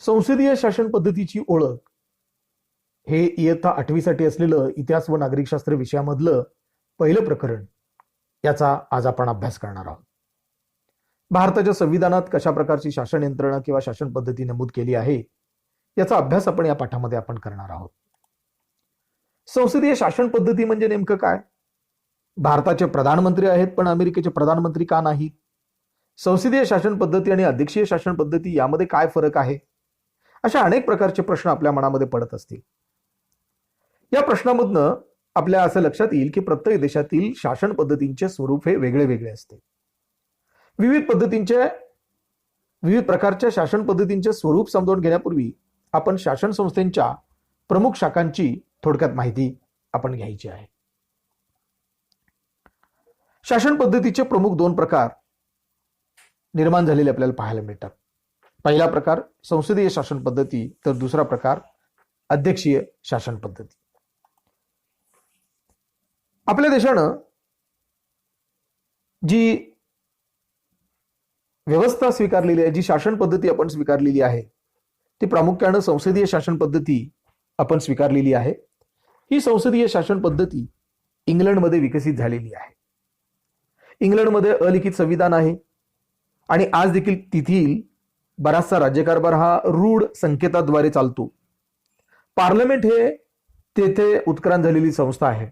संसदीय शासन पद्धतीची ओळख हे इयत्ता 8वी साठी असलेलं इतिहास व नागरिकशास्त्र विषयामधलं पहिलं प्रकरण. याचा आज आपण अभ्यास करणार आहोत. भारताच्या संविधानात कशा प्रकारची शासन यंत्रणा किंवा शासन पद्धती नमूद केली आहे याचा अभ्यास आपण या पाठामध्ये आपण करणार आहोत. संसदीय शासन पद्धती म्हणजे नेमकं काय? भारताचे प्रधानमंत्री आहेत पण अमेरिकेचे प्रधानमंत्री का नाहीत? संसदीय शासन पद्धती आणि अध्यक्षीय शासन पद्धती यामध्ये काय फरक आहे? अशा अनेक प्रकारचे प्रश्न आपल्या मनामध्ये पडत असतील. या प्रश्नामधनं आपल्या असं लक्षात येईल की प्रत्येक देशातील शासन पद्धतींचे स्वरूप हे वेगळे वेगळे असते. विविध प्रकारच्या शासन पद्धतींचे स्वरूप समजून घेण्यापूर्वी आपण शासन संस्थेच्या प्रमुख शाखांची थोडक्यात माहिती आपण घ्यायची आहे. शासन पद्धतीचे प्रमुख 2 प्रकार निर्माण झालेले आपल्याला पाहायला मिळतात. पहिला प्रकार संसदीय शासन पद्धती, तर दुसरा प्रकार अध्यक्षीय शासन पद्धती. आपल्या देशानं जी व्यवस्था स्वीकारलेली आहे, जी शासन पद्धती आपण स्वीकारलेली आहे, ती प्रामुख्याने संसदीय शासन पद्धती आपण स्वीकारलेली आहे. ही संसदीय शासन पद्धती इंग्लंडमध्ये विकसित झालेली आहे. इंग्लंडमध्ये अलिखित संविधान आहे आणि आज देखील तिथील बराचसा राज्यकारभार हा रूढ संकेताद्वारे चालतो. पार्लमेंट हे तेथे उत्क्रांत झालेली संस्था आहे.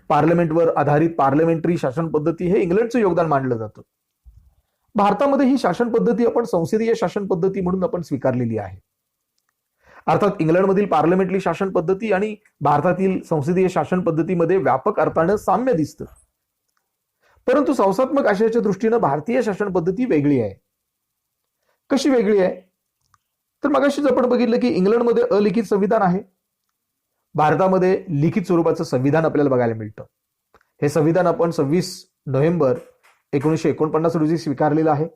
पार्लमेंटवर आधारित पार्लमेंटरी शासन पद्धती हे इंग्लंडचं योगदान मानलं जातं. भारतामध्ये ही शासन पद्धती आपण संसदीय शासन पद्धती म्हणून आपण स्वीकारलेली आहे. अर्थात इंग्लंडमधील पार्लमेंटरी शासन पद्धती आणि भारतातील संसदीय शासन पद्धतीमध्ये व्यापक अर्थानं साम्य दिसतं. परंतु संस्थात्मक आशयाच्या दृष्टीनं भारतीय शासन पद्धती वेगळी आहे. कशी वेगळी आहे? तर मगाशीच आपण बघितलं की इंग्लंडमध्ये अलिखित संविधान आहे. भारतामध्ये लिखित स्वरूपाचं संविधान आपल्याला बघायला मिळतं. हे संविधान आपण 26 नोव्हेंबर 1949 रोजी स्वीकारलेलं आहे.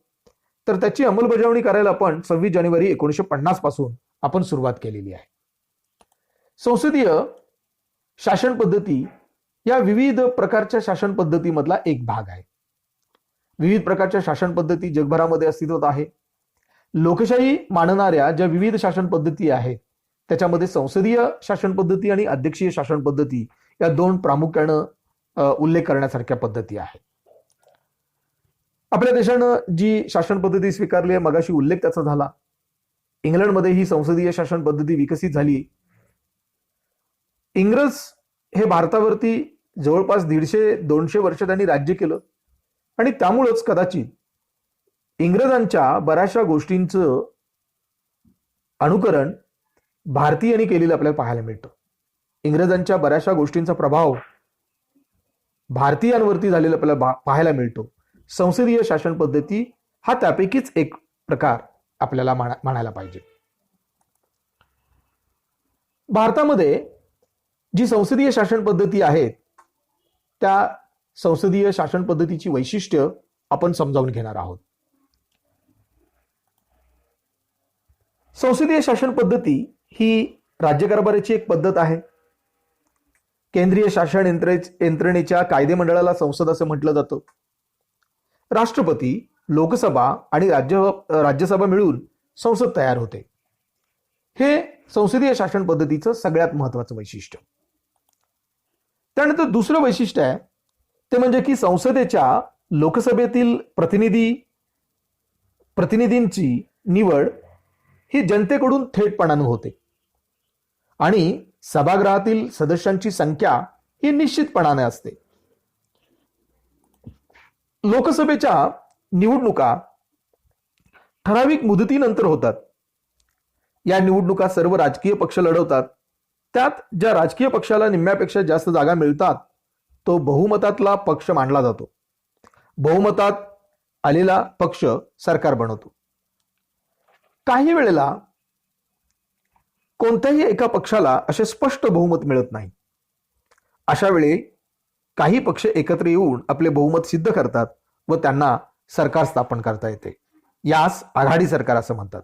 तर त्याची अंमलबजावणी करायला आपण 26 जानेवारी 1950 पासून आपण सुरुवात केलेली आहे. संसदीय शासन पद्धती या विविध प्रकारच्या शासन पद्धतीमधला एक भाग आहे. विविध प्रकारच्या शासन पद्धती जगभरामध्ये अस्तित्वात आहे. लोकशाही मानणाऱ्या ज्या विविध शासन पद्धती आहेत त्याच्यामध्ये संसदीय शासन पद्धती आणि अध्यक्षीय शासन पद्धती या 2 प्रामुख्यानं उल्लेख करण्यासारख्या पद्धती आहेत. आपल्या देशानं जी शासन पद्धती स्वीकारली आहे, मगाशी उल्लेख त्याचा झाला. इंग्लंडमध्ये ही संसदीय शासन पद्धती विकसित झाली. इंग्रज हे भारतावरती जवळपास 150-200 वर्ष त्यांनी राज्य केलं आणि त्यामुळेच कदाचित इंग्रजांच्या बऱ्याचशा गोष्टींचं अनुकरण भारतीयांनी केलेलं आपल्याला पाहायला मिळतं. इंग्रजांच्या बऱ्याचशा गोष्टींचा प्रभाव भारतीयांवरती झालेला आपल्याला पाहायला मिळतो. संसदीय शासन पद्धती हा त्यापैकीच एक प्रकार आपल्याला म्हणायला पाहिजे. भारतामध्ये जी संसदीय शासन पद्धती आहेत त्या संसदीय शासन पद्धतीची वैशिष्ट्य आपण समजावून घेणार आहोत. संसदीय शासन पद्धती ही राज्यकारभाराची एक पद्धत आहे. केंद्रीय शासन यंत्रणेच्या कायदेमंडळाला संसद असं म्हटलं जातं. राष्ट्रपती, लोकसभा आणि राज्यसभा मिळून संसद तयार होते. हे संसदीय शासन पद्धतीचं सगळ्यात महत्वाचं वैशिष्ट्य. त्यानंतर दुसरं वैशिष्ट्य आहे ते म्हणजे की संसदेच्या लोकसभेतील प्रतिनिधींची निवड ही जनतेकडून थेटपणाने होते आणि सभागृहातील सदस्यांची संख्या ही निश्चितपणाने असते. लोकसभेच्या निवडणुका ठराविक मुदतीनंतर होतात. या निवडणुका सर्व राजकीय पक्ष लढवतात. त्यात ज्या राजकीय पक्षाला निम्म्यापेक्षा जास्त जागा मिळतात तो बहुमतातला पक्ष मानला जातो. बहुमतात आलेला पक्ष सरकार बनवतो. काही वेळेला कोणत्याही एका पक्षाला असे स्पष्ट बहुमत मिळत नाही. अशा वेळी काही पक्ष एकत्र येऊन आपले बहुमत सिद्ध करतात व त्यांना सरकार स्थापन करता येते. यास आघाडी सरकार असं म्हणतात.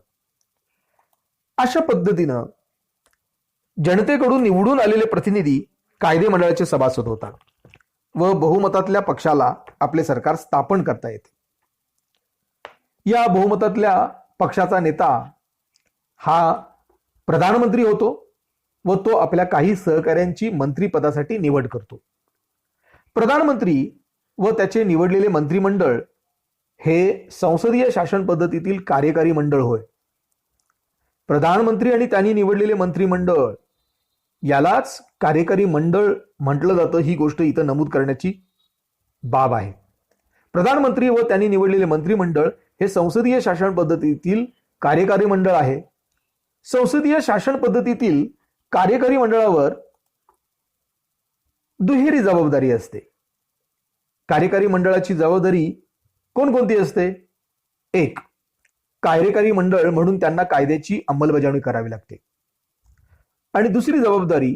अशा पद्धतीनं जनतेकडून निवडून आलेले प्रतिनिधी कायदेमंडळाचे सभासद होतात व बहुमतातल्या पक्षाला आपले सरकार स्थापन करता येते. या बहुमतातल्या पक्षाचा नेता हा प्रधानमंत्री होतो व तो आपल्या काही सहकाऱ्यांची मंत्रिपदासाठी निवड करतो. प्रधानमंत्री व त्याचे निवडलेले मंत्रिमंडळ हे संसदीय शासन पद्धतीतील कार्यकारी मंडळ होय. प्रधानमंत्री आणि त्यांनी निवडलेले मंत्रिमंडळ यालाच कार्यकारी मंडळ म्हटलं जातं. ही गोष्ट इथं नमूद करण्याची बाब आहे. प्रधानमंत्री व त्यांनी निवडलेले मंत्रिमंडळ हे संसदीय शासन पद्धतीतील कार्यकारी मंडळ आहे. संसदीय शासन पद्धतीतील कार्यकारी मंडळावर दुहेरी जबाबदारी असते. कार्यकारी मंडळाची जबाबदारी कोणकोणती असते? एक, कार्यकारी मंडळ म्हणून त्यांना कायद्याची अंमलबजावणी करावी लागते. आणि दुसरी जबाबदारी,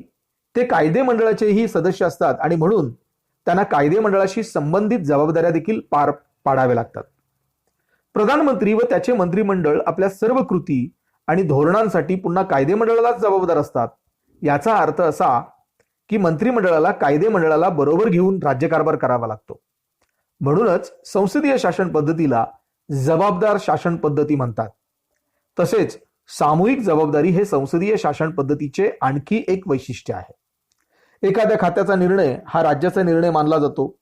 ते कायदे मंडळाचेही सदस्य असतात आणि म्हणून त्यांना कायदे मंडळाशी संबंधित जबाबदाऱ्या देखील पार पाडाव्या लागतात. प्रधानमंत्री व त्याचे मंत्रिमंडळ आपल्या सर्व कृती आणि धोरणांसाठी पुन्हा कायदे मंडळालाच जबाबदार असतात. याचा अर्थ असा की मंत्रिमंडळाला कायदे मंडळाला बरोबर घेऊन राज्यकारभार करावा लागतो. म्हणूनच संसदीय शासन पद्धतीला जबाबदार शासन पद्धती म्हणतात. तसेच सामूहिक जबाबदारी हे संसदीय शासन पद्धतीचे आणखी एक वैशिष्ट्य आहे. एखाद्या खात्याचा निर्णय हा राज्याचा निर्णय मानला जातो.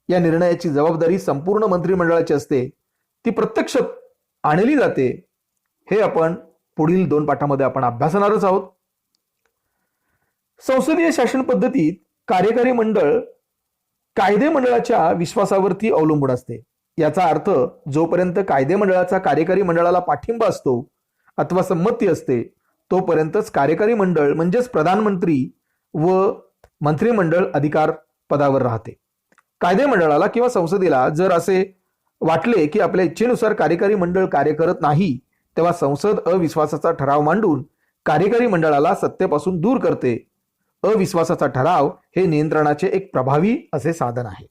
या निर्णयाची जबाबदारी संपूर्ण मंत्रिमंडळाची असते. ती प्रत्यक्ष आणली जाते. हे आपण पुढील 2 पाठामध्ये आपण अभ्यासणारच आहोत. संसदीय शासन पद्धतीत कार्यकारी मंडळ कायदे मंडळाच्या विश्वासावरती अवलंबून असते. याचा अर्थ जोपर्यंत कायदे मंडळाचा कार्यकारी मंडळाला पाठिंबा असतो अथवा संमती असते तोपर्यंतच कार्यकारी मंडळ म्हणजेच प्रधानमंत्री व मंत्रिमंडळ अधिकार पदावर राहते. कायदे मंडळाला किंवा संसदेला जर असे वाटले की आपल्या इच्छेनुसार कार्यकारी मंडळ कार्य करत नाही, तेव्हा संसद अविश्वासाचा ठराव मांडून कार्यकारी मंडळाला सत्तेपासून दूर करते. अविश्वासाचा ठराव हे नियंत्रणाचे एक प्रभावी असे साधन आहे.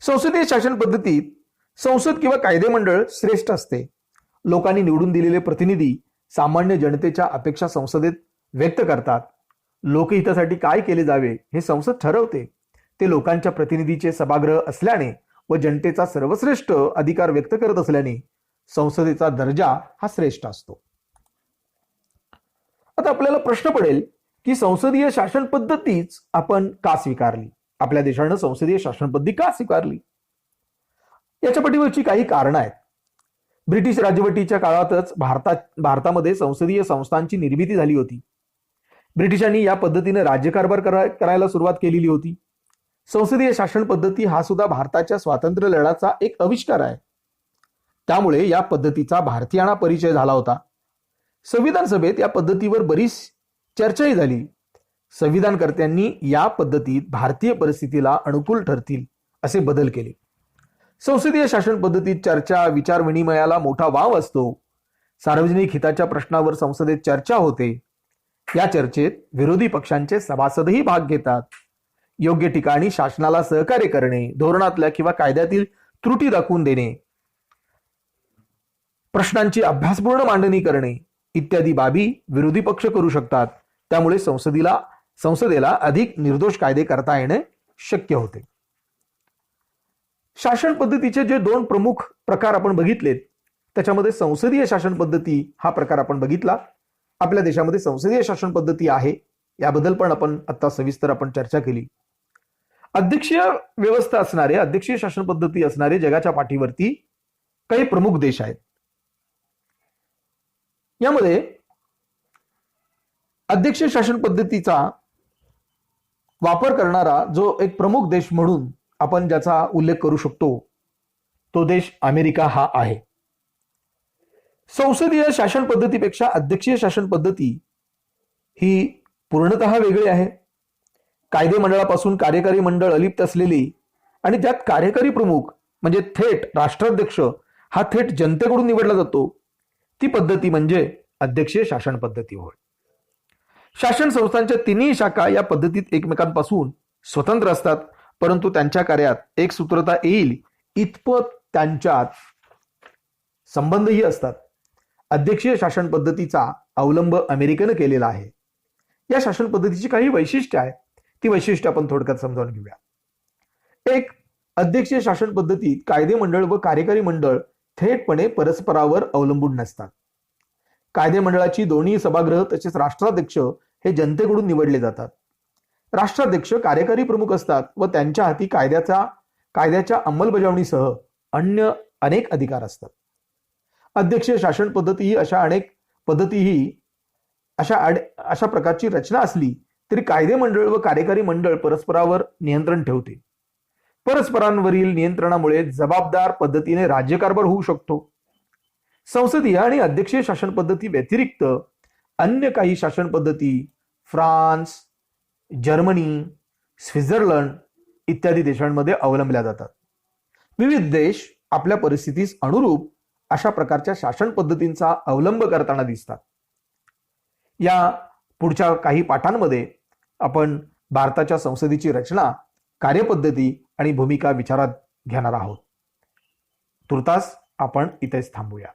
संसदीय शासन पद्धतीत संसद किंवा कायदे मंडळ श्रेष्ठ असते. लोकांनी निवडून दिलेले प्रतिनिधी सामान्य जनतेच्या अपेक्षा संसदेत व्यक्त करतात. लोकहितासाठी काय केले जावे हे संसद ठरवते. ते लोकांच्या प्रतिनिधीचे सभागृह असल्याने व जनतेचा सर्वश्रेष्ठ अधिकार व्यक्त करत असल्याने संसदेचा दर्जा हा श्रेष्ठ असतो. आता आपल्याला प्रश्न पडेल की संसदीय शासन पद्धतीच आपण का स्वीकारली? आपल्या देशानं संसदीय शासन पद्धती का स्वीकारली? याच्या पाठीवरची काही कारणं आहेत. ब्रिटिश राजवटीच्या काळातच भारतामध्ये संसदीय संस्थांची निर्मिती झाली होती. ब्रिटिशांनी या पद्धतीने राज्यकारभार करायला सुरुवात केलेली होती. संसदीय शासन पद्धती हा सुद्धा भारताच्या स्वातंत्र्य लढ्याचा एक आविष्कार आहे. त्यामुळे या पद्धतीचा भारतीयांना परिचय झाला होता. संविधान सभेत या पद्धतीवर बरीच चर्चाही झाली. संविधानकर्त्यांनी या पद्धतीत भारतीय परिस्थितीला अनुकूल ठरतील असे बदल केले. संसदीय शासन पद्धतीत चर्चा विचार विनिमयाला मोठा वाव असतो. सार्वजनिक हिताच्या प्रश्नावर संसदेत चर्चा होते. या चर्चेत विरोधी पक्षांचे सभासदही भाग घेतात. योग्य ठिकाणी शासनाला सहकार्य करणे, धोरणातल्या किंवा कायद्यातील त्रुटी दाखवून देणे, प्रश्नांची अभ्यासपूर्ण मांडणी करणे इत्यादी बाबी विरोधी पक्ष करू शकतात. त्यामुळे संसदेला अधिक निर्दोष कायदे करता येणे शक्य होते. शासन पद्धतीचे जे 2 प्रमुख प्रकार आपण बघितलेत त्याच्यामध्ये संसदीय शासन पद्धती हा प्रकार आपण बघितला. आपल्या देशामध्ये संसदीय शासन पद्धती आहे याबद्दल पण आपण आता सविस्तर आपण चर्चा केली. अध्यक्षीय व्यवस्था असणारे, अध्यक्षीय शासन पद्धती असणारे जगाच्या पाठीवरती काही प्रमुख देश आहेत. यामध्ये अध्यक्षीय शासन पद्धतीचा वापर करणारा जो एक प्रमुख देश म्हणून आपण ज्याचा उल्लेख करू शकतो तो देश अमेरिका हा आहे. संसदीय शासन पद्धतीपेक्षा अध्यक्षीय शासन पद्धती ही पूर्णतः वेगळी आहे. कायदे मंडळापासून कार्यकारी मंडळ अलिप्त असलेली आणि त्यात कार्यकारी प्रमुख म्हणजे थेट राष्ट्राध्यक्ष हा थेट जनतेकडून निवडला जातो ती पद्धती म्हणजे अध्यक्षीय शासन पद्धती होय. शासन संस्थांच्या तिन्ही शाखा या पद्धतीत एकमेकांपासून स्वतंत्र असतात, परंतु त्यांच्या कार्यात एक सूत्रता येईल इतपत त्यांच्यात संबंधही असतात. अध्यक्षीय शासन पद्धतीचा अवलंब अमेरिकेने केलेला आहे. या शासन पद्धतीची काही वैशिष्ट्ये आहेत, ती वैशिष्ट्ये आपण थोडक्यात समजावून घेऊया. एक, अध्यक्षीय शासन पद्धतीत कायदे मंडळ व कार्यकारी मंडळ थेटपणे परस्परावर अवलंबून नसतात. कायदे मंडळाची दोन्ही सभागृह तसेच राष्ट्राध्यक्ष हे जनतेकडून निवडले जातात. राष्ट्राध्यक्ष कार्यकारी प्रमुख असतात व त्यांच्या हाती कायद्याच्या अंमलबजावणीसह अन्य अनेक अधिकार असतात. अध्यक्षीय शासन पद्धती ही अशा प्रकारची रचना असली तरी कायदे मंडळ व कार्यकारी मंडळ परस्परावर नियंत्रण ठेवते. परस्परांवरील नियंत्रणामुळे जबाबदार पद्धतीने राज्यकारभार होऊ शकतो. संसदीय आणि अध्यक्षीय शासन पद्धती व्यतिरिक्त अन्य काही शासन पद्धती फ्रान्स, जर्मनी, स्वित्झर्लंड इत्यादी देशांमध्ये अवलंबल्या जातात. विविध देश आपल्या परिस्थितीस अनुरूप अशा प्रकारच्या शासन पद्धतींचा अवलंब करताना दिसतात. या पुढच्या काही पाठांमध्ये आपण भारताच्या संसदेची रचना, कार्यपद्धती आणि भूमिका विचारात घेणार आहोत. तुर्तास आपण इथेच थांबूया.